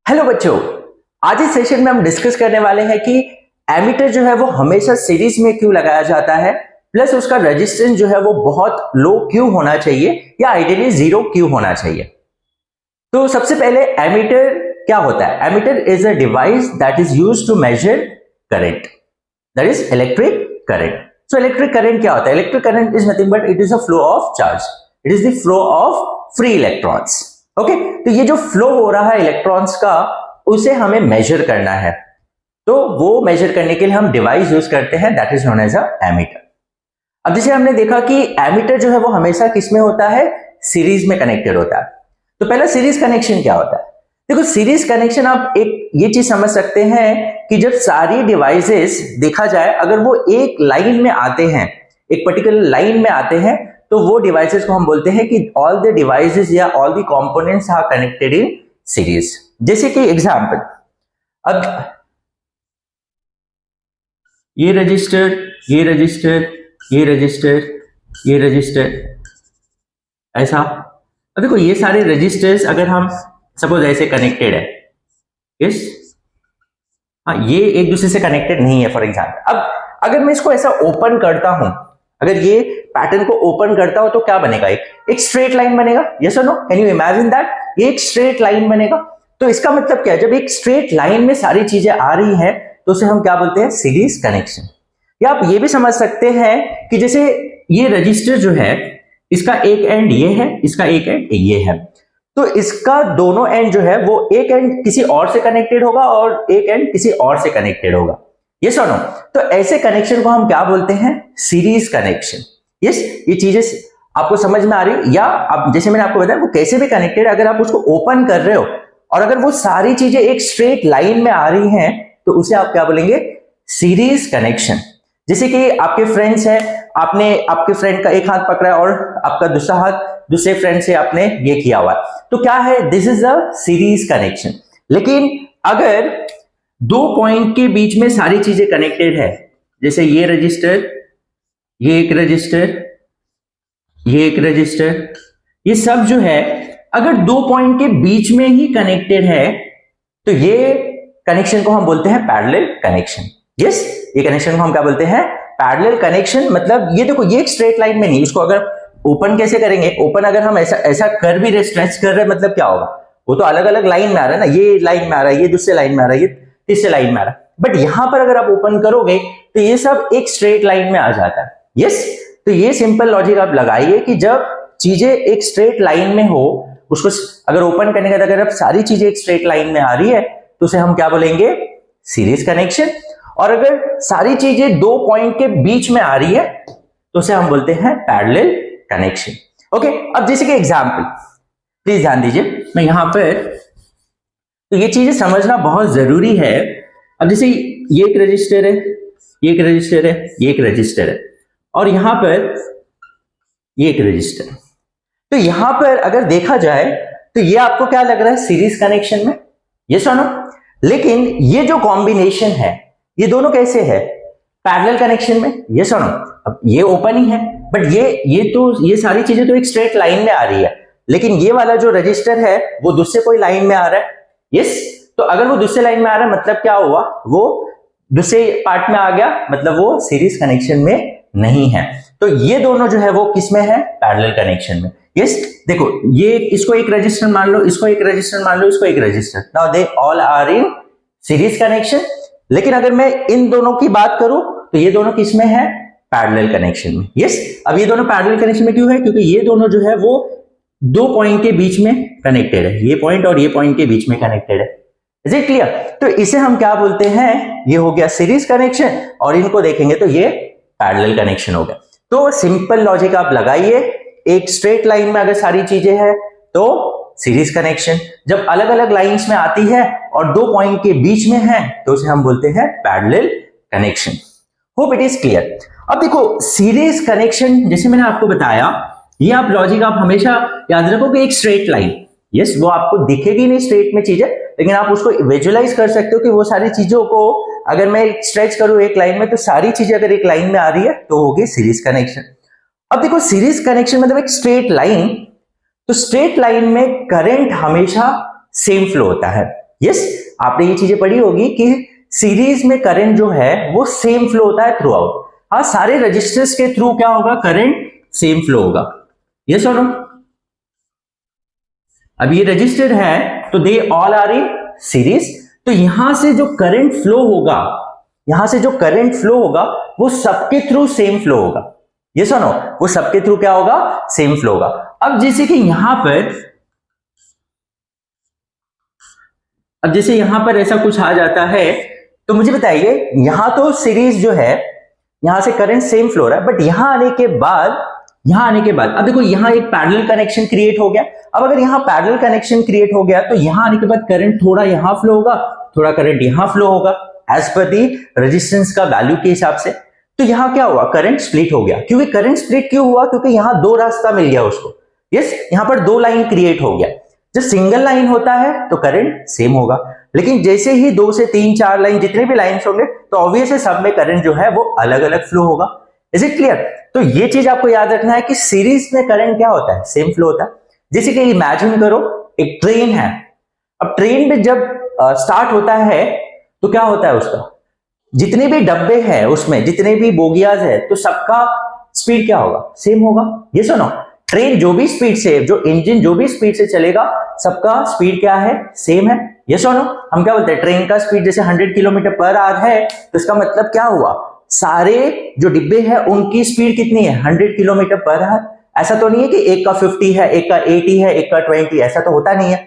Hello बच्चों, आज इस सेशन में हम डिस्कस करने वाले हैं कि एमीटर जो है वो हमेशा सीरीज में क्यों लगाया जाता है, प्लस उसका रेजिस्टेंस जो है वो बहुत लो क्यों होना चाहिए या आइडियली जीरो क्यों होना चाहिए। तो सबसे पहले एमीटर क्या होता है? Ammeter is a device that is used to measure current, that is electric current. So electric current क्या होता है? Electric current is nothing but it is a flow of charge, it is the flow of free electrons. Okay, तो ये जो flow हो रहा है electrons का, उसे हमें मेजर करना है। तो वो मेजर करने के लिए हम डिवाइस यूज करते हैं, that is known as a ammeter. अब जैसे हमने देखा कि एमीटर जो है वो हमेशा किसमें होता है? सीरीज में कनेक्टेड होता है। तो पहला सीरीज कनेक्शन क्या होता है? देखो, सीरीज कनेक्शन आप एक ये चीज समझ सकते हैं कि जब सारी डिवाइसेस देखा जाए, अगर वो एक लाइन में आते हैं, एक पर्टिकुलर लाइन में आते हैं, तो वो डिवाइसेस को हम बोलते हैं कि ऑल द डिवाइसेस या all the components are connected in series. जैसे कि एग्जांपल, अब ये रजिस्टर, ये रजिस्टर, ये रजिस्टर, ये रजिस्टर, ऐसा। अब देखो, ये सारे रजिस्टर्स अगर हम सपोज ऐसे कनेक्टेड है, यस, हाँ, ये एक दूसरे से कनेक्टेड नहीं है फॉर एग्जांपल। अब अगर मैं इसको ऐसा ओपन करता हूं, अगर ये पैटर्न को ओपन करता हूं तो क्या बनेगा? एक स्ट्रेट लाइन बनेगा। यस और no? Can you imagine that? ये एक स्ट्रेट लाइन बनेगा। तो इसका मतलब क्या है? जब एक स्ट्रेट लाइन में सारी चीजें आ रही हैं तो उसे हम क्या बोलते हैं? Series connection. या आप ये भी समझ सकते हैं कि जैसे ये रजिस्टर जो है, इसका एक एंड ये है, इसका एक एंड ये है, तो इसका दोनों एंड जो है वो एक एंड किसी और से कनेक्टेड होगा और एक एंड किसी और से कनेक्टेड होगा। यस और नो? तो ऐसे कनेक्शन को हम क्या बोलते हैं? Series connection. यस, ये चीजें आपको समझ में आ रही है? या आप, जैसे मैंने आपको बताया, वो कैसे भी कनेक्टेड, अगर आप उसको ओपन कर रहे हो और अगर वो सारी चीजें एक स्ट्रेट लाइन में आ रही हैं तो उसे आप क्या बोलेंगे? Series connection. जैसे कि आपके फ्रेंड्स हैं, आपने आपके फ्रेंड का एक हाथ पकड़ा है और आपका दूसरा हाथ दूसरे फ्रेंड से आपने ये किया हुआ, तो क्या है? This is a series connection. लेकिन अगर दो पॉइंट के बीच में सारी चीजें कनेक्टेड है, जैसे ये रजिस्टर, ये एक रजिस्टर, ये एक रजिस्टर, ये सब जो है अगर दो पॉइंट के बीच में ही कनेक्टेड है तो ये कनेक्शन को हम बोलते हैं पैरेलल कनेक्शन। यस, ये कनेक्शन को हम क्या बोलते हैं? Parallel connection. मतलब ये देखो, ये एक स्ट्रेट लाइन में नहीं, इसको अगर ओपन कैसे करेंगे? ओपन अगर हम ऐसा ऐसा कर भी रहे, स्ट्रेच कर रहे, मतलब क्या होगा? वो तो अलग अलग लाइन में आ रहा है ना, ये लाइन में आ रहा है, ये दूसरे लाइन में आ रहा है, ये तीसरे लाइन में आ रहा है। बट यहां पर अगर आप ओपन करोगे तो ये सब एक स्ट्रेट लाइन में आ जाता है। यस, तो ये सिंपल लॉजिक आप लगाइए कि जब चीजें एक स्ट्रेट लाइन में हो, उसको अगर ओपन करने के बाद अगर अब सारी चीजें एक स्ट्रेट लाइन में आ रही है तो उसे हम क्या बोलेंगे? Series connection. और अगर सारी चीजें दो पॉइंट के बीच में आ रही है तो उसे हम बोलते हैं पैरेलल कनेक्शन। ओके, अब जैसे कि एग्जांपल, प्लीज ध्यान दीजिए, मैं यहां पर, तो ये चीजें समझना बहुत जरूरी है। अब जैसे ये एक रजिस्टर है, ये एक रजिस्टर है, ये एक रजिस्टर है, और यहां पर ये एक रजिस्टर है। तो यहां पर अगर देखा जाए तो ये आपको क्या लग रहा है? सीरीज कनेक्शन में। यस और नो? लेकिन ये जो कॉम्बिनेशन है, ये दोनों कैसे है? पैरेलल कनेक्शन में। यस और नो? अब ये ओपन ही है, बट ये सारी चीजें तो एक स्ट्रेट लाइन में आ रही है, लेकिन ये वाला जो रजिस्टर है वो दूसरे कोई लाइन में आ रहा है। यस, तो अगर वो दूसरे लाइन में आ रहा है मतलब क्या हुआ? वो दूसरे पार्ट में आ गया, मतलब वो सीरीज कनेक्शन में नहीं है। तो ये दोनों जो है वो किस में है? पैरेलल कनेक्शन में। यस, देखो, ये इसको एक रजिस्टर मान लो, इसको एक रजिस्टर मान लो, इसको एक resistor, now they all are in series connection. लेकिन अगर मैं इन दोनों की बात करूं तो ये दोनों किस में है? पैरेलल कनेक्शन में। यस, अब ये दोनों पैरेलल कनेक्शन में क्यों है? क्योंकि ये दोनों जो है वो दो पॉइंट के बीच में कनेक्टेड है, ये पॉइंट और ये पॉइंट के बीच में कनेक्टेड है। Is it clear? तो इसे हम क्या बोलते हैं? ये हो गया सीरीज कनेक्शन, और इनको देखेंगे तो ये पैरेलल कनेक्शन हो गया। तो सिंपल लॉजिक आप लगाइए, एक स्ट्रेट लाइन में अगर सारी चीजें हैं तो सीरीज कनेक्शन, जब अलग अलग लाइंस में आती है और दो पॉइंट के बीच में है तो उसे हम बोलते हैं parallel connection. Hope it is clear. अब देखो, सीरीज कनेक्शन जैसे मैंने आपको बताया, ये आप लॉजिक आप हमेशा याद रखो कि एक स्ट्रेट लाइन, यस, वो आपको दिखेगी नहीं स्ट्रेट में चीजें, लेकिन आप उसको विजुअलाइज कर सकते हो कि वो सारी चीजों को अगर मैं स्ट्रेच करूं एक लाइन में तो सारी चीजें अगर एक लाइन में आ रही है तो होगी सीरीज कनेक्शन। अब देखो, सीरीज कनेक्शन मतलब एक स्ट्रेट लाइन, तो स्ट्रेट लाइन में करंट हमेशा सेम फ्लो होता है। यस, आपने ये चीजें पढ़ी होगी कि सीरीज में करंट जो है वो सेम फ्लो होता है थ्रू आउट। हाँ, सारे रजिस्टर्स के थ्रू क्या होगा, करंट सेम फ्लो होगा। यस और नो? अब ये रजिस्टर्ड है तो they all are in series, तो यहां से जो करंट फ्लो होगा, यहां से जो करंट फ्लो होगा वो सबके थ्रू सेम फ्लो होगा। ये सुनो, वो सबके थ्रू क्या होगा, सेम फ्लो होगा। अब जैसे कि यहां पर ऐसा कुछ आ जाता है, तो मुझे बताइए, यहां तो सीरीज जो है, यहां से करंट सेम फ्लो रहा है, बट यहां आने के बाद अब देखो यहां एक पैरेलल कनेक्शन क्रिएट हो गया। अब अगर यहां पैरेलल कनेक्शन क्रिएट हो गया तो यहां आने के बाद करंट थोड़ा यहां फ्लो होगा, थोड़ा करंट यहां फ्लो होगा, एज पर दी रेजिस्टेंस का वैल्यू के हिसाब से। तो यहां क्या हुआ, करंट स्प्लिट हो गया। क्योंकि करंट स्प्लिट क्यों हुआ, क्योंकि यहां दो रास्ता मिल गया उसको। यस, यहां पर दो लाइन क्रिएट हो गया। जब सिंगल लाइन होता है तो करंट सेम होगा, लेकिन जैसे ही 2 से 3 4 लाइन जितने भी लाइंस होंगे तो ऑब्वियस है सब में करंट जो है वो अलग अलग फ्लो होगा। Is it clear? तो ये चीज आपको याद रखना है कि सीरीज में करंट क्या होता है, सेम फ्लो होता है। जैसे कि इमेजिन करो एक ट्रेन है। अब ट्रेन में जब स्टार्ट होता है तो क्या होता है, उसका जितने भी डब्बे हैं उसमें जितने भी बोगियाज है तो सबका स्पीड क्या होगा, सेम होगा। ये सुनो, ट्रेन जो भी स्पीड से, जो इंजन जो भी स्पीड से चलेगा सबका स्पीड क्या है, सेम है। ये सुनो, हम क्या बोलते हैं, ट्रेन का स्पीड जैसे 100 किलोमीटर पर आवर है तो इसका मतलब क्या हुआ, सारे जो डिब्बे हैं उनकी स्पीड कितनी है, 100 किलोमीटर पर आवर। ऐसा तो नहीं है कि एक का 50 है, एक का 80 है, एक का 20, ऐसा तो होता नहीं है।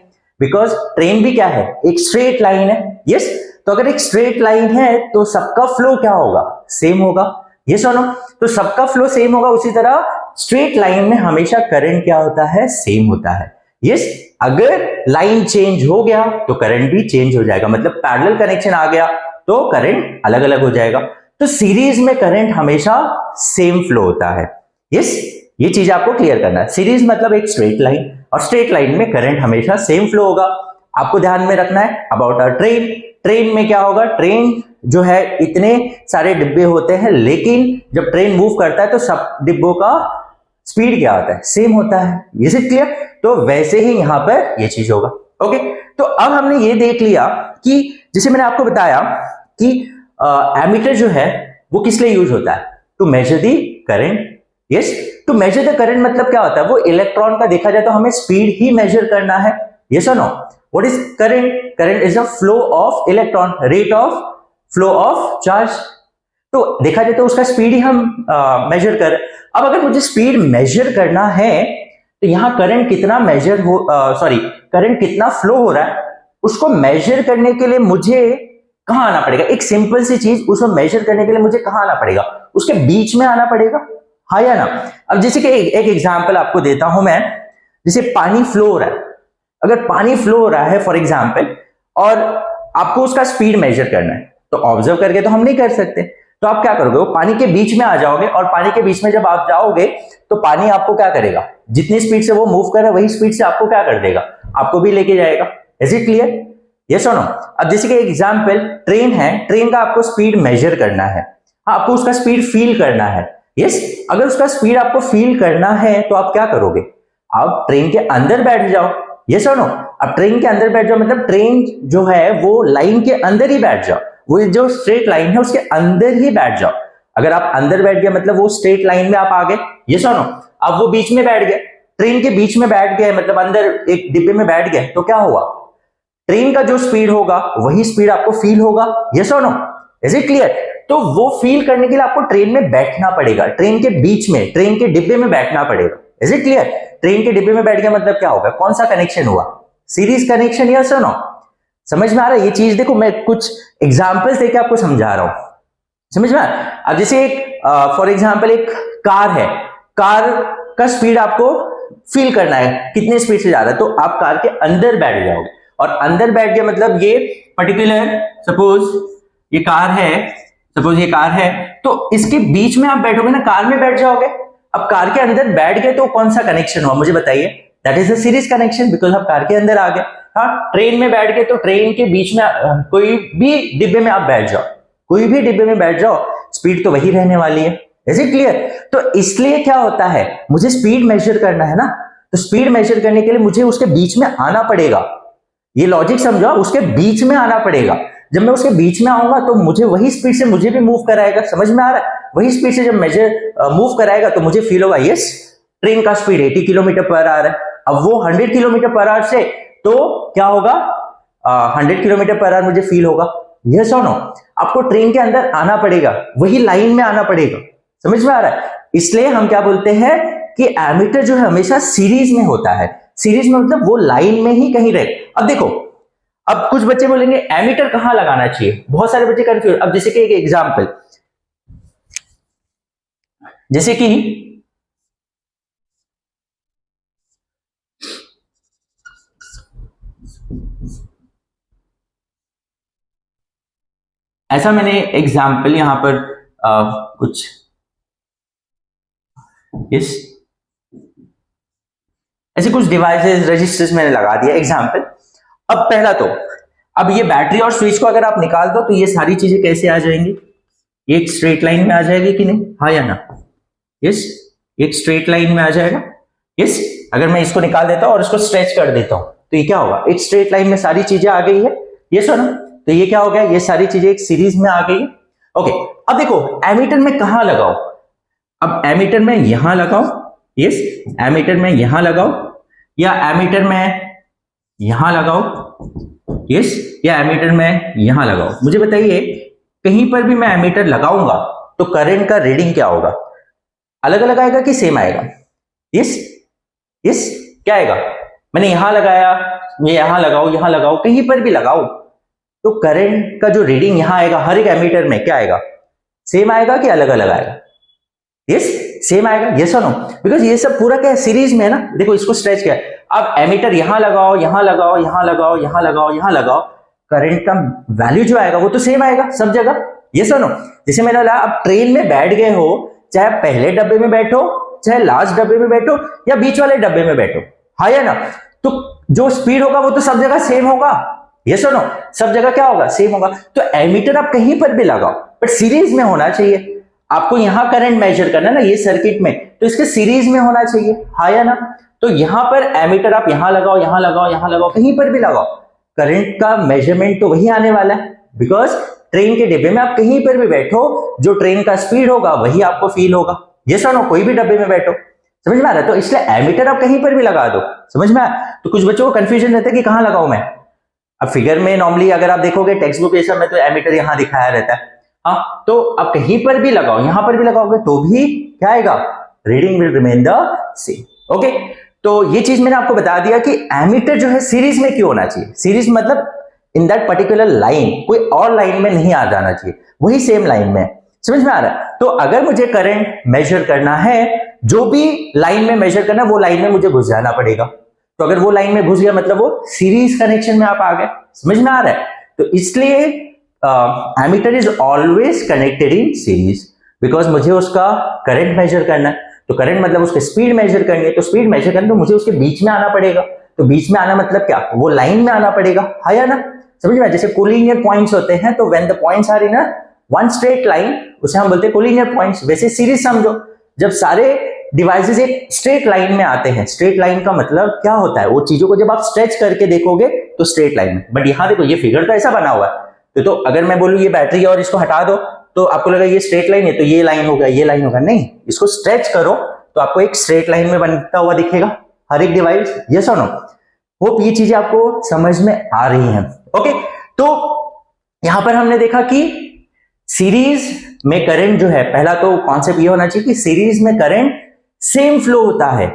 बिकॉज ट्रेन भी क्या है, एक स्ट्रेट लाइन है। यस, तो अगर एक स्ट्रेट लाइन है तो सबका फ्लो क्या होगा, सेम होगा। ये सुनो, तो सबका फ्लो सेम होगा। उसी तरह स्ट्रेट लाइन में हमेशा करंट क्या होता है, सेम होता है। यस, अगर लाइन चेंज हो गया तो करंट भी चेंज हो जाएगा, मतलब पैरेलल कनेक्शन आ गया तो करंट अलग अलग हो जाएगा। तो सीरीज में करंट हमेशा सेम फ्लो होता है। यस, ये चीज आपको क्लियर करना है। सीरीज मतलब एक स्ट्रेट लाइन, और स्ट्रेट लाइन में करंट हमेशा सेम फ्लो होगा। आपको ध्यान में रखना है अबाउट अ ट्रेन। ट्रेन में क्या होगा, ट्रेन जो है इतने सारे डिब्बे होते हैं, लेकिन जब ट्रेन मूव करता है तो सब डिब्बों का स्पीड क्या होता है, सेम होता है। ये सब क्लियर? तो वैसे ही यहां पर ये चीज होगा। ओके, तो अब हमने ये देख लिया कि जैसे मैंने आपको बताया कि एमीटर जो है वो किस लिए यूज होता है, to measure the current. Yes, to measure the current मतलब क्या होता है, वो इलेक्ट्रॉन का देखा जाए तो हमें स्पीड ही मेजर करना है। यस और no? What is current? Current is a flow of electron, rate of flow of charge. तो देखा जाए तो उसका स्पीड ही हम मेजर कर। अब अगर मुझे स्पीड मेजर करना है तो यहां करंट कितना मेजर हो, करंट कितना फ्लो हो रहा है, उसको मेजर करने के लिए मुझे कहां आना पड़ेगा, एक सिंपल सी चीज, उसको मेजर करने के लिए मुझे कहां आना पड़ेगा, उसके बीच में आना पड़ेगा। हाँ या ना? अब जैसे कि एक एग्जांपल आपको देता हूं मैं, जैसे पानी फ्लो हो रहा है। अगर पानी फ्लो हो रहा है फॉर एग्जांपल, और आपको उसका स्पीड मेजर करना है, तो ऑब्जर्व करके तो हम नहीं कर सकते, तो आप क्या करोगे, वो पानी के बीच में आ जाओगे, और पानी के बीच में जब आप जाओगे तो पानी आपको क्या करेगा, जितनी स्पीड से वो मूव कर रहा है वही स्पीड से आपको क्या कर देगा, आपको भी लेके जाएगा। Is it clear? यस और नो? अब जैसे कि एग्जांपल ट्रेन है, ट्रेन का आपको स्पीड मेजर करना है, आपको उसका स्पीड फील करना है। यस, अगर उसका स्पीड आपको फील करना है तो आप क्या करोगे, आप ट्रेन के अंदर बैठ जाओ। यस और नो? अब ट्रेन के अंदर बैठ जाओ मतलब ट्रेन जो है वो लाइन के अंदर ही बैठ जाओ, वो जो स्ट्रेट लाइन है उसके अंदर ही बैठ जाओ। अगर आप अंदर बैठ गए मतलब वो स्ट्रेट लाइन में आप आ गए। ये सुनो, अब वो बीच में बैठ गए, ट्रेन के बीच में बैठ गए मतलब अंदर एक डिब्बे में बैठ गए, तो क्या हुआ, ट्रेन का जो स्पीड होगा वही स्पीड आपको फील होगा। ये सुनो, इज इट क्लियर? तो वो फील करने के लिए आपको ट्रेन में बैठना पड़ेगा, ट्रेन के बीच में, ट्रेन के डिब्बे में बैठना पड़ेगा। Is it clear? ट्रेन के डिब्बे में बैठ गया मतलब क्या होगा, कौन सा कनेक्शन हुआ, सीरीज कनेक्शन। या सुनो, समझ में आ रहा है ये चीज? देखो मैं कुछ एग्जांपल्स देके आपको समझा रहा हूं, समझ में? अब जैसे एक फॉर एग्जांपल एक कार है, कार का स्पीड आपको फील करना है कितने स्पीड से जा रहा है, तो आप कार के अंदर बैठ जाओगे, और अंदर बैठ गया मतलब ये पर्टिकुलर सपोज ये कार है, सपोज ये कार है, तो इसके बीच में आप बैठोगे ना, कार में बैठ जाओगे। अब कार के अंदर बैठ गए तो कौन सा कनेक्शन हुआ मुझे बताइए, that is a series connection, because आप कार के अंदर आ गए। हाँ, ट्रेन में बैठ गए तो ट्रेन के बीच में कोई भी डिब्बे में आप बैठ जाओ, कोई भी डिब्बे में बैठ जाओ, स्पीड तो वही रहने वाली है। Is it clear? तो इसलिए क्या होता है, मुझे स्पीड मेजर करना है ना, तो स्पीड मेजर करने के लिए मुझे उसके बीच में आना पड़ेगा। ये लॉजिक समझो, उसके बीच में आना पड़ेगा। जब मैं उसके बीच में आऊंगा तो मुझे वही स्पीड से मुझे भी मूव कराएगा, समझ में आ रहा है? वही स्पीड से जब मेजर मूव कराएगा तो मुझे फील होगा यस ट्रेन का स्पीड 80 किलोमीटर पर आवर है। अब वो 100 किलोमीटर पर आवर से तो क्या होगा, 100 किलोमीटर पर आवर मुझे फील होगा। यस और नो? आपको ट्रेन के अंदर आना पड़ेगा, वही लाइन में आना पड़ेगा, समझ में आ रहा है? इसलिए हम क्या बोलते हैं कि एमीटर जो है हमेशा सीरीज में होता है। सीरीज में मतलब वो लाइन में ही कहीं रहे। अब देखो, अब कुछ बच्चे बोलेंगे एमीटर कहां लगाना चाहिए, बहुत सारे बच्चे कंफ्यूज। अब जैसे कि एक एग्जांपल, जैसे कि ऐसा मैंने एग्जांपल यहां पर कुछ इस ऐसे कुछ डिवाइसेस रजिस्टर्स मैंने लगा दिया एग्जांपल। अब पहला तो अब ये बैटरी और स्विच को अगर आप निकाल दो तो ये सारी चीजें कैसे आ जाएंगी, एक स्ट्रेट लाइन में आ जाएगी कि नहीं, हाँ या ना? यस, एक स्ट्रेट लाइन में आ जाएगा। यस, अगर मैं इसको निकाल देता हूं और इसको स्ट्रेच कर देता हूं तो ये क्या होगा, एक स्ट्रेट लाइन में सारी चीजें आ गई है। यस और ना? तो ये क्या हो गया, ये सारी चीजें एक सीरीज में आ गई है। ओके, अब देखो एमीटर में कहां लगाओ, अब एमीटर में यहां लगाओ, यस, एमीटर में यहां लगाओ या एमीटर में यहां लगाओ, यस, या एमीटर में यहां लगाओ। मुझे बताइए कहीं पर भी मैं एमीटर लगाऊंगा तो करंट का रीडिंग क्या होगा, अलग अलग आएगा कि सेम आएगा? यस, यस, क्या आएगा? मैंने यहां लगाया, ये यहां लगाओ, कहीं पर भी लगाओ तो करंट का जो रीडिंग यहां आएगा हर एक एमीटर में क्या आएगा, सेम आएगा कि अलग अलग आएगा? यस, सेम आएगा। यस और नो? बिकॉज ये सब पूरा क्या है, सीरीज में है ना। देखो इसको स्ट्रेच किया, अब एमीटर यहां लगाओ, यहां लगाओ, यहां लगाओ, यहां लगाओ, यहां लगाओ, करंट का वैल्यू जो आएगा वो तो सेम आएगा सब जगह। यस और नो? जैसे मैंने बोला, अब ट्रेन में बैठ गए हो, चाहे पहले डब्बे में बैठो, चाहे लास्ट डब्बे में बैठो या बीच वाले डब्बे में बैठो, हाँ या ना? तो जो स्पीड होगा वो तो सब जगह सेम होगा। यस और नो? सब जगह क्या होगा, सेम होगा। तो एमीटर आप कहीं पर भी लगाओ बट सीरीज में होना चाहिए। आपको यहां करंट मेजर करना ना ये सर्किट में, तो इसके सीरीज में होना चाहिए, हाँ या ना? तो यहां पर एमीटर आप यहां लगाओ, यहां लगाओ, यहां लगाओ, कहीं पर भी लगाओ, करंट का मेजरमेंट तो वही आने वाला है। बिकॉज ट्रेन के डिब्बे में आप कहीं पर भी बैठो, जो ट्रेन का स्पीड होगा वही आपको फील होगा। ये सुनो, कोई भी डब्बे में बैठो, समझ में आ रहा है? तो इसलिए एमीटर आप कहीं पर भी लगा दो, समझ में आया? तो कुछ बच्चों को कंफ्यूजन रहता है कि कहां लगाऊं मैं। अब फिगर में नॉर्मली अगर आप देखोगे टेक्स्ट बुक ये सब में तो एमीटर यहां दिखाया रहता है, हाँ, तो आप कहीं पर भी लगाओ, यहां पर भी लगाओगे तो भी क्या आएगा, reading will remain the same. Okay, तो ये चीज मैंने आपको बता दिया कि एमीटर जो है सीरीज में क्यों होना चाहिए। सीरीज मतलब इन दैट पर्टिकुलर लाइन, कोई और लाइन में नहीं आ जाना चाहिए, वही सेम लाइन में। समझ में आ रहा है? तो अगर मुझे करंट मेजर करना है, जो भी लाइन में मेजर करना है वो लाइन में मुझे घुस जाना पड़ेगा। तो अगर वो लाइन में घुस गया मतलब वो सीरीज कनेक्शन में आप आ गए। समझ में आ रहा है? तो इसलिए ammeter is always connected in series, because मुझे उसका करंट मेजर करना है। तो करंट मतलब उसकी स्पीड मेजर करनी है, तो स्पीड मेजर करनी तो मुझे उसके बीच में आना पड़ेगा। तो बीच में आना मतलब क्या, वो लाइन में आना पड़ेगा, हाँ या ना? समझ में? जैसे कोलिनियर पॉइंट्स होते हैं, तो when the points are in a one straight line उसे हम बोलते हैं कोलिनियर पॉइंट्स। वैसे सीरीज समझो, जब सारे डिवाइसेस एक स्ट्रेट लाइन में आते हैं। स्ट्रेट लाइन का मतलब क्या होता है, वो चीजों को जब आप स्ट्रेच करके देखोगे तो स्ट्रेट लाइन में। बट यहां देखो ये फिगर तो ऐसा बना हुआ है, तो अगर मैं बोलूं ये बैटरी और इसको हटा दो तो आपको लगा ये स्ट्रेट लाइन है, तो ये लाइन होगा, ये लाइन होगा, नहीं, इसको स्ट्रेच करो तो आपको एक स्ट्रेट लाइन में बनता हुआ दिखेगा हर एक डिवाइस। यस और नो? होप ये चीजें आपको समझ में आ रही हैं। ओके, तो यहां पर हमने देखा कि सीरीज में करंट जो है, पहला तो कॉन्सेप्ट ये होना चाहिए कि सीरीज में करंट सेम फ्लो होता है।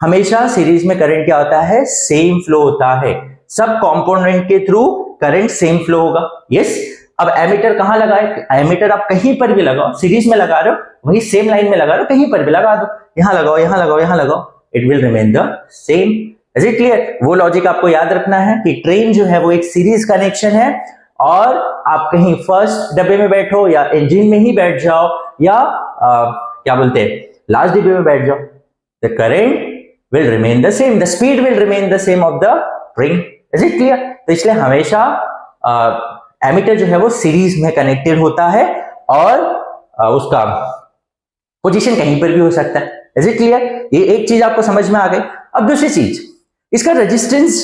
हमेशा सीरीज में करंट क्या होता है, सेम फ्लो होता है। सब कंपोनेंट के थ्रू करंट सेम फ्लो होगा। यस, अब एमीटर कहां लगाए, एमीटर आप कहीं पर भी लगाओ, सीरीज में लगा रहे हो वही सेम लाइन में लगा रहे हो, कहीं पर भी लगा दो, यहां लगाओ, यहां लगाओ, यहां लगाओ, it will remain the same. Is it clear? वो लॉजिक आपको याद रखना है कि ट्रेन जो है वो एक सीरीज कनेक्शन है, और आप कहीं फर्स्ट डब्बे में बैठो या इंजन में ही बैठ जाओ या क्या बोलते हैं लास्ट डब्बे में बैठ जाओ, the current will remain the same, the speed will remain the same of the train. Is it clear? तो इसलिए हमेशा एमीटर जो है वो सीरीज में कनेक्टेड होता है और उसका पोजीशन कहीं पर भी हो सकता है। Is it clear? ये एक चीज आपको समझ में आ गई। अब दूसरी चीज, इसका रेजिस्टेंस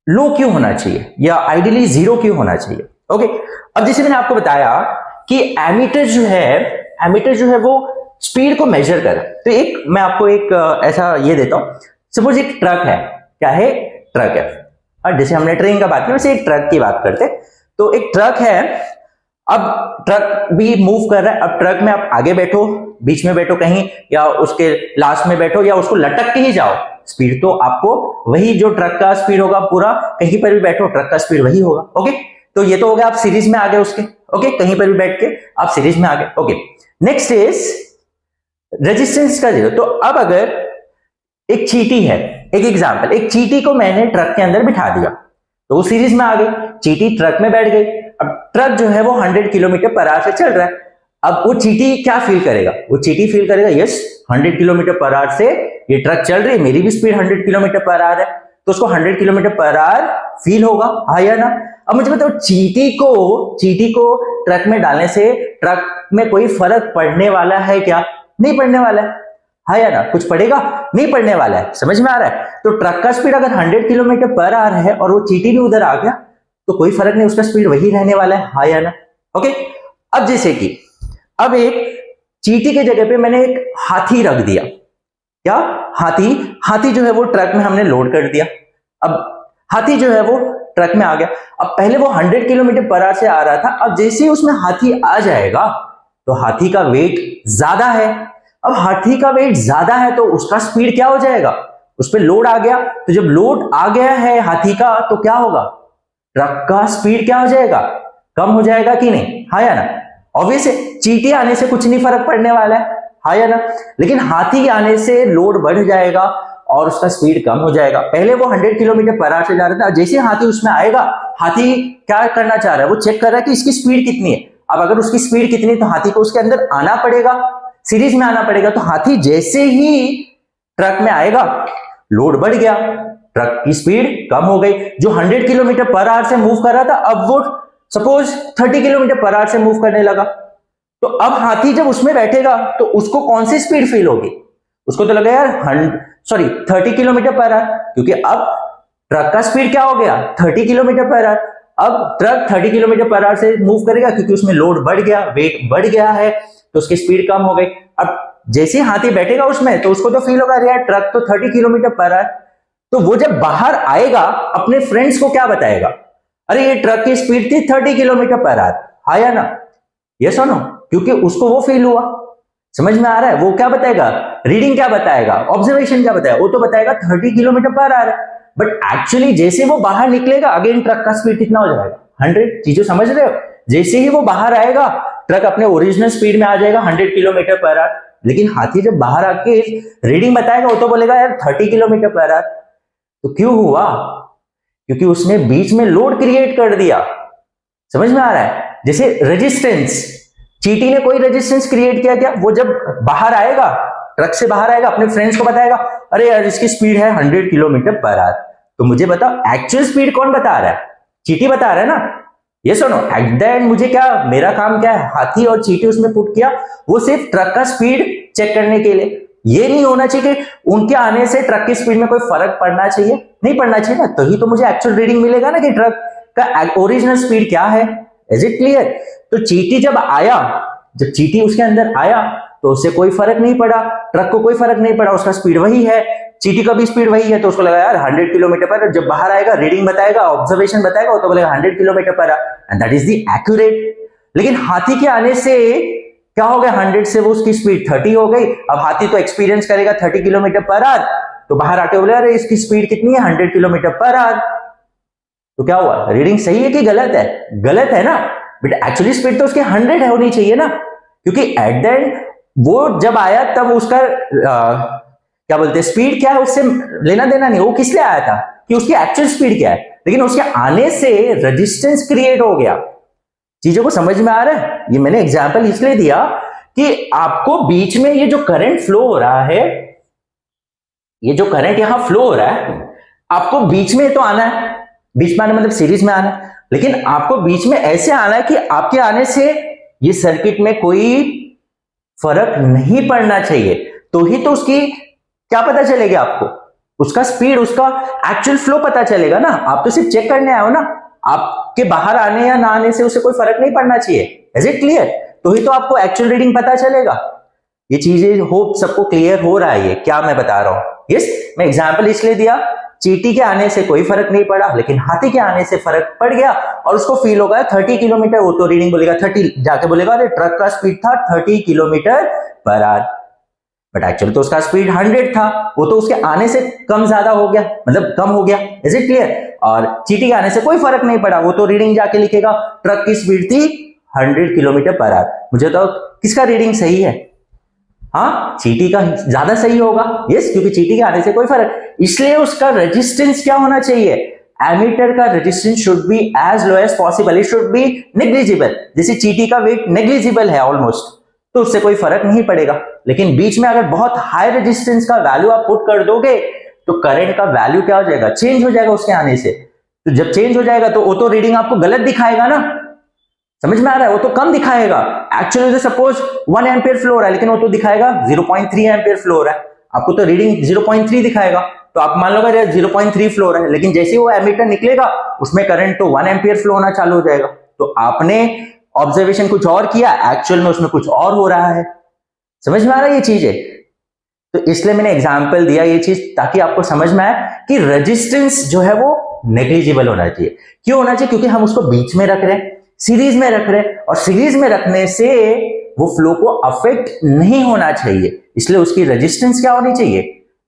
लो क्यों होना चाहिए या आइडियली जीरो क्यों होना चाहिए। ओके, अब जैसे मैंने आपको बताया कि एमीटर जो है वो स्पीड को मेजर कर, तो एक मैं आपको एक ऐसा ये देता हूं। सपोज एक ट्रक है, क्या है, ट्रक है, और जैसे हमने ट्रेन का बात किया वैसे एक ट्रक की बात करते। तो एक ट्रक है, अब ट्रक भी मूव कर रहा है। अब ट्रक में आप आगे बैठो, बीच में बैठो कहीं, या उसके लास्ट में बैठो, या उसको लटक के ही जाओ, स्पीड तो आपको वही जो ट्रक का स्पीड होगा पूरा, कहीं पर भी बैठो ट्रक का स्पीड वही होगा। ओके, तो ये तो हो गया आप सीरीज में आ गए उसके। ओके, कहीं पर भी बैठ के आप सीरीज में आ गए। ओके, नेक्स्ट इज रेजिस्टेंस का जीरो। तो अब अगर एक चींटी है, एक एग्जांपल, एक चींटी को मैंने ट्रक के अंदर बिठा दिया तो वो सीरीज में आ गई, चींटी ट्रक में बैठ गई। अब ट्रक जो है वो 100 किलोमीटर पर आवर से चल रहा है। अब वो चींटी क्या फील करेगा, वो चींटी फील करेगा यस 100 किलोमीटर पर आवर से ये ट्रक चल रही है, मेरी भी स्पीड 100 किलोमीटर पर आवर है, तो उसको 100 किलोमीटर पर आवर फील होगा, हाँ या ना। अब मुझे बताओ चींटी को ट्रक में डालने से ट्रक में कोई फर्क पड़ने वाला है क्या? नहीं पड़ने वाला है, हाँ या ना, कुछ पड़ेगा नहीं पड़ने वाला है, समझ में आ रहा है। तो ट्रक का स्पीड अगर 100 किलोमीटर पर आवर है और वो चींटी भी उधर आ गया तो कोई फर्क नहीं, उसका स्पीड वही रहने वाला है, हाँ या ना। ओके, अब जैसे कि अब एक चींटी के जगह पे मैंने एक हाथी रख दिया, क्या, हाथी जो है वो ट्रक में हमने लोड कर दिया। अब हाथी जो है वो ट्रक में आ गया। अब पहले वो 100 किलोमीटर पर आवर से आ रहा था, अब जैसे ही उसमें हाथी आ जाएगा तो हाथी का वेट ज्यादा है। अब हाथी का वेट ज्यादा है तो उसका स्पीड क्या हो जाएगा, उस पर लोड आ गया, तो जब लोड आ गया है हाथी का तो क्या होगा, ट्रक का स्पीड क्या हो जाएगा, कम हो जाएगा कि नहीं, हाँ या ना। ऑब्वियस है, चींटी आने से कुछ नहीं फर्क पड़ने वाला है, हाँ या ना, लेकिन हाथी आने से लोड बढ़ जाएगा और उसका स्पीड कम हो जाएगा। पहले वो 100 किलोमीटर पर आवर से जा रहा था, जैसे हाथी उसमें आएगा, हाथी क्या करना चाह रहा है, वो चेक कर रहा है कि इसकी स्पीड कितनी है। अब अगर उसकी स्पीड कितनी है तो हाथी को उसके अंदर आना पड़ेगा, सीरीज में आना पड़ेगा। तो हाथी जैसे ही ट्रक में आएगा लोड बढ़ गया, ट्रक की स्पीड कम हो गई। जो 100 किलोमीटर पर आवर से मूव कर रहा था अब वो सपोज 30 किलोमीटर पर आवर से मूव करने लगा। तो अब हाथी जब उसमें बैठेगा तो उसको कौन सी स्पीड फील होगी, उसको तो लगा यार 30 किलोमीटर पर आवर, क्योंकि अब ट्रक का स्पीड क्या हो गया 30 किलोमीटर पर आवर। अब ट्रक 30 किलोमीटर पर आवर से मूव करेगा क्योंकि उसमें लोड बढ़ गया, वेट बढ़ गया है, तो उसकी स्पीड कम हो गई। अब जैसे हाथी बैठेगा उसमें तो उसको तो फील होगा यार ट्रक तो 30 किलोमीटर पर आवर। तो वो जब बाहर आएगा अपने फ्रेंड्स को क्या बताएगा, अरे ये ट्रक की स्पीड थी 30 किलोमीटर पर आवर, हाँ या ना, ये सुनो, क्योंकि उसको वो फील हुआ। समझ में आ रहा है, वो क्या बताएगा, रीडिंग क्या बताएगा, ऑब्जर्वेशन क्या बताएगा, वो तो बताएगा 30 किलोमीटर पर आवर है, बट एक्चुअली जैसे वो बाहर निकलेगा अगेन ट्रक का स्पीड कितना हो जाएगा 100। चीजों समझ रहे हो, जैसे ही वो बाहर आएगा ट्रक अपने ओरिजिनल स्पीड में आ जाएगा 100 किलोमीटर पर आवर। लेकिन हाथी जब बाहर आके रीडिंग बताएगा वो तो बोलेगा यार 30 किलोमीटर पर आवर। तो क्यों हुआ, क्योंकि उसने बीच में लोड क्रिएट कर दिया। समझ में आ रहा है, जैसे रेजिस्टेंस, चींटी ने कोई रेजिस्टेंस क्रिएट किया क्या, वो जब बाहर आएगा ट्रक से बाहर आएगा अपने फ्रेंड्स को बताएगा अरे यार इसकी स्पीड है 100 किलोमीटर पर आवर। तो मुझे बताओ एक्चुअल स्पीड कौन बता रहा है, चींटी बता रहा है ना। ये सुनो, एट द एंड मुझे क्या, मेरा काम क्या है, हाथी और चींटी उसमें पुट किया, वो सिर्फ ट्रक का स्पीड चेक करने के लिए। ये नहीं होना चाहिए कि उनके आने से ट्रक की स्पीड में कोई फर्क पड़ना चाहिए, नहीं पड़ना चाहिए ना, तभी तो मुझे एक्चुअल रीडिंग मिलेगा ना कि ट्रक का ओरिजिनल स्पीड क्या है। Is it clear. तो चींटी जब आया, जब चींटी उसके अंदर आया तो उससे कोई फर्क नहीं पड़ा, ट्रक को कोई फर्क नहीं पड़ा, उसका स्पीड वही है, चींटी का भी स्पीड वही है, तो उसको लगा यार 100 किलोमीटर पर। जब बाहर आएगा रीडिंग बताएगा, ऑब्जर्वेशन बताएगा, तो बोलेगा 100 किलोमीटर पर, and that is the accurate. लेकिन हाथी के आने से क्या हो गया, 100 से वो उसकी स्पीड 30 हो गई। अब हाथी तो एक्सपीरियंस करेगा 30 किलोमीटर पर आवर, तो बाहर आके बोले अरे इसकी स्पीड कितनी है 100 किलोमीटर पर आवर। तो क्या हुआ, रीडिंग सही है कि गलत है, गलत है ना, बट एक्चुअली स्पीड तो उसके 100 है होनी चाहिए ना, क्योंकि एट द एंड वो जब आया तब उसका क्या बोलते हैं स्पीड क्या है उससे लेना देना नहीं, वो किस लिए आया था कि उसकी एक्चुअल स्पीड क्या है, लेकिन उसके आने से रेजिस्टेंस क्रिएट हो गया। चीजों को समझ में आ रहा है, ये मैंने एग्जांपल इसलिए दिया कि आपको बीच में ये जो करंट फ्लो हो रहा है, ये जो करंट यहां फ्लो हो रहा है, आपको बीच में तो आना है, बीच में आना मतलब सीरीज में आना है, लेकिन आपको बीच में ऐसे आना है कि आपके आने से ये सर्किट में कोई फर्क नहीं पड़ना चाहिए, तो ही तो उसकी क्या पता चलेगी आपको, उसका स्पीड, उसका एक्चुअल फ्लो पता चलेगा ना। आप तो सिर्फ चेक करने आए हो ना, आपके बाहर आने या ना आने से उसे कोई फर्क नहीं पड़ना चाहिए। Is it clear? तो ही तो आपको एक्चुअल रीडिंग पता चलेगा। ये चीजें होप सबको क्लियर हो रहा है ये क्या मैं बता रहा हूं। यस, मैं एग्जांपल इसलिए दिया, चींटी के आने से कोई फर्क नहीं पड़ा, लेकिन हाथी के आने से फर्क पड़ गया और उसको फील होगा 30 किलोमीटर, वो तो रीडिंग बोलेगा 30, जाके बोलेगा अरे ट्रक का स्पीड था 30 kilometre per hour, but actually तो उसका स्पीड 100 था, वो तो उसके आने से कम ज्यादा हो गया, मतलब कम हो गया। Is it clear? और चींटी के आने से कोई फर्क नहीं पड़ा, वो तो रीडिंग जाके लिखेगा ट्रक की स्पीड थी 100 किलोमीटर पर आवर। मुझे तो किसका रीडिंग सही है? हाँ, चींटी का ज्यादा सही होगा। यस, क्योंकि चींटी के आने से कोई फर्क, इसलिए उसका रेजिस्टेंस क्या होना चाहिए? एमीटर का resistance should be as low as possible, it should be negligible. जैसे चींटी का वेट नेग्लिजिबल है ऑलमोस्ट, तो उससे कोई फर्क नहीं पड़ेगा। लेकिन बीच में अगर बहुत हाई रेजिस्टेंस का वैल्यू आप पुट कर दोगे तो करंट का वैल्यू क्या हो जाएगा? चेंज हो जाएगा उसके आने से। तो जब चेंज हो जाएगा तो ऑटो रीडिंग आपको गलत दिखाएगा ना। समझ में आ रहा है? वो तो कम दिखाएगा। एक्चुअली सपोज 1 एम्पियर फ्लो हो रहा है, लेकिन वो तो दिखाएगा 0.3 एम्पियर फ्लो हो रहा है, आपको तो रीडिंग 0.3 दिखाएगा, तो आप मान लोगे 0.3 फ्लो हो रहा है, लेकिन जैसे ही वो एमीटर निकलेगा उसमें करंट तो 1 एम्पियर फ्लो होना चालू हो जाएगा। तो आपने ऑब्जर्वेशन कुछ और किया, एक्चुअल में उसमें कुछ और हो रहा है। समझ में आ रहा है ये चीजें? तो इसलिए मैंने एग्जांपल दिया ये चीज, ताकि आपको समझ में आए कि रेजिस्टेंस जो है वो नेग्लिजिबल होना चाहिए। क्यों होना चाहिए? क्योंकि हम उसको बीच में रख रहे हैं, सीरीज में रख रहे हैं, और सीरीज में रखने से वो फ्लो को अफेक्ट नहीं होना चाहिए, इसलिए उसकी रेजिस्टेंस क्या होनी चाहिए?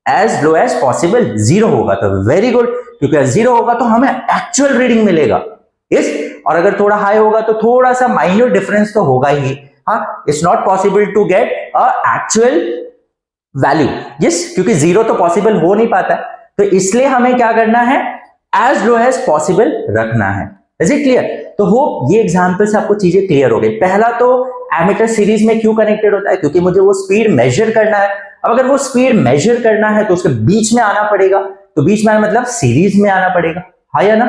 एज लो एज पॉसिबल, 0 होगा तो वेरी गुड, क्योंकि 0 होगा तो हमें एक्चुअल रीडिंग मिलेगा। यस, और अगर थोड़ा हाई होगा तो थोड़ा सा माइन्यूट डिफरेंस तो होगा ही। हाँ, it's not possible to get a actual value. Yes, क्योंकि 0 तो पॉसिबल हो नहीं पाता, तो इसलिए हमें क्या करना है? एज लो एज पॉसिबल रखना है। Is it clear? तो होप ये एग्जांपल से आपको चीजें क्लियर हो गई। पहला तो एमीटर सीरीज में क्यों कनेक्टेड होता है? क्योंकि मुझे वो स्पीड मेजर करना है। अब अगर वो स्पीड मेजर करना है तो उसके बीच में आना पड़ेगा, तो बीच में आना मतलब सीरीज में आना पड़ेगा। हाँ या ना?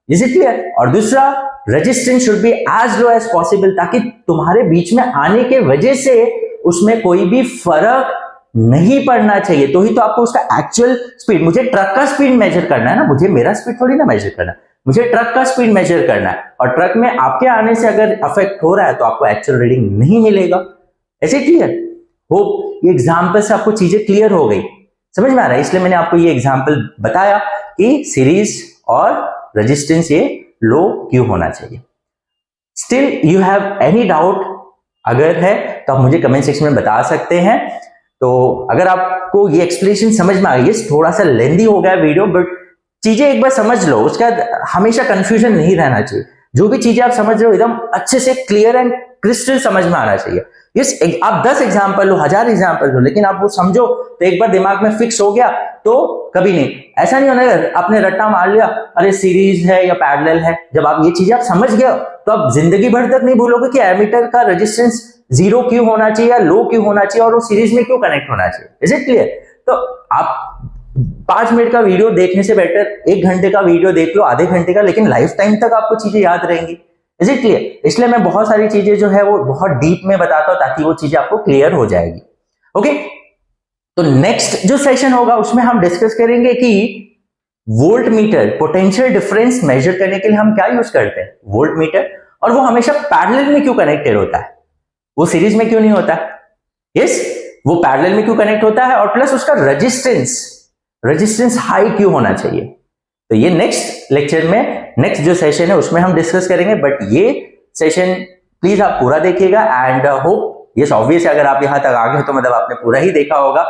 Is it clear? और दूसरा, resistance should be as low as possible, ताकि तुम्हारे बीच में आने के वजह से उसमें कोई भी फर्क नहीं पड़ना चाहिए। तो ही तो आपको उसका एक्चुअल स्पीड, मुझे ट्रक का स्पीड मेजर करना है ना, मुझे मेरा स्पीड थोड़ी ना मेजर करना है, मुझे ट्रक का स्पीड मेजर करना है। और ट्रक में आपके आने से अगर अफेक्ट हो रहा है तो आपको एक्चुअल रीडिंग नहीं मिलेगा। ऐसे क्लियर? होप ये एग्जांपल से आपको चीजें क्लियर हो गई, समझ में आ रहा है? इसलिए मैंने आपको ये एग्जांपल बताया कि सीरीज और रेजिस्टेंस ये लो क्यों होना चाहिए। Still you have any doubt? अगर है तो आप मुझे कमेंट सेक्शन में बता सकते हैं। तो अगर आपको ये एक्सप्लेनेशन समझ में आ गई, थोड़ा सा लेंदी हो गया वीडियो, बट चीजें एक बार समझ लो, उसके बाद हमेशा कंफ्यूजन नहीं रहना चाहिए। जो भी चीजें आप समझ रहे हो एकदम अच्छे से क्लियर एंड क्रिस्टल समझ में आना चाहिए। यस, आप 10 एग्जाम्पल लो, 1000 एग्जाम्पल लो, लेकिन आप वो समझो तो एक बार दिमाग में फिक्स हो गया तो कभी नहीं, ऐसा नहीं होना है आपने रट्टा मार लिया अरे सीरीज है या पैरेलल है। जब आप ये चीजें आप समझ गए तो आप जिंदगी भर तक नहीं भूलोगे कि एमीटर का रेजिस्टेंस 0 क्यों होना चाहिए या लो क्यों होना चाहिए और वो सीरीज में क्यों कनेक्ट होना चाहिए। Is it clear? तो आप 5 मिनट का वीडियो देखने से बेटर 1 घंटे का वीडियो देख लो, आधे घंटे का, लेकिन लाइफ टाइम तक आपको चीजें याद रहेंगी। Is it clear? इसलिए मैं बहुत सारी चीजें जो है वो बहुत डीप में बताता हूं ताकि वो चीजें आपको क्लियर हो जाएगी। ओके, तो नेक्स्ट जो सेशन होगा उसमें हम डिस्कस करेंगे कि volt meter, potential difference measure करने के लिए हम क्या यूज करते हैं, वोल्ट मीटर, और वो हमेशा पैरेलल में क्यों कनेक्टेड होता है, वो सीरीज में क्यों नहीं होता। यस, वो पैरेलल में क्यों कनेक्ट होता है, और प्लस उसका रेजिस्टेंस हाई क्यों होना चाहिए। तो ये नेक्स्ट लेक्चर में, नेक्स्ट जो सेशन है उसमें हम डिस्कस करेंगे। बट ये सेशन प्लीज आप पूरा देखिएगा एंड होप, यस ऑब्वियस अगर आप यहां तक आ गए तो मतलब आपने पूरा ही देखा होगा।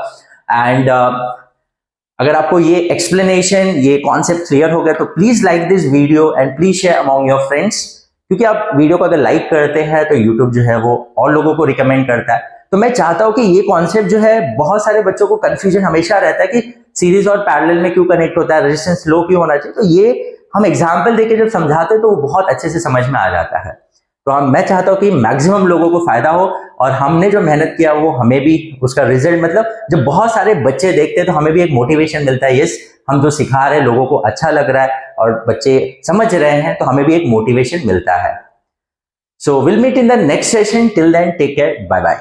एंड अगर आपको ये एक्सप्लेनेशन, ये कॉन्सेप्ट क्लियर हो गया तो please like this video and please share among your friends, क्योंकि आप वीडियो को अगर लाइक करते हैं तो यूट्यूब जो है वो और लोगों को रिकमेंड करता है। तो मैं चाहता हूं कि ये कॉन्सेप्ट जो है, बहुत सारे बच्चों को कंफ्यूजन हमेशा रहता है कि सीरीज और पैरेलल में क्यों कनेक्ट होता है, रेजिस्टेंस लो क्यों होना चाहिए, तो ये हम एग्जाम्पल देके जब समझाते हैं तो वो बहुत अच्छे से समझ में आ जाता है। तो मैं चाहता हूं कि मैक्सिमम लोगों को फायदा हो, और हमने जो मेहनत किया वो हमें भी उसका रिजल्ट, मतलब जब बहुत सारे बच्चे देखते हैं तो हमें भी एक मोटिवेशन मिलता है, यस हम जो सिखा रहे हैं लोगों को अच्छा लग रहा है और बच्चे समझ रहे हैं, तो हमें भी एक मोटिवेशन मिलता है। So we'll meet in the next session. Till then, take care. Bye bye.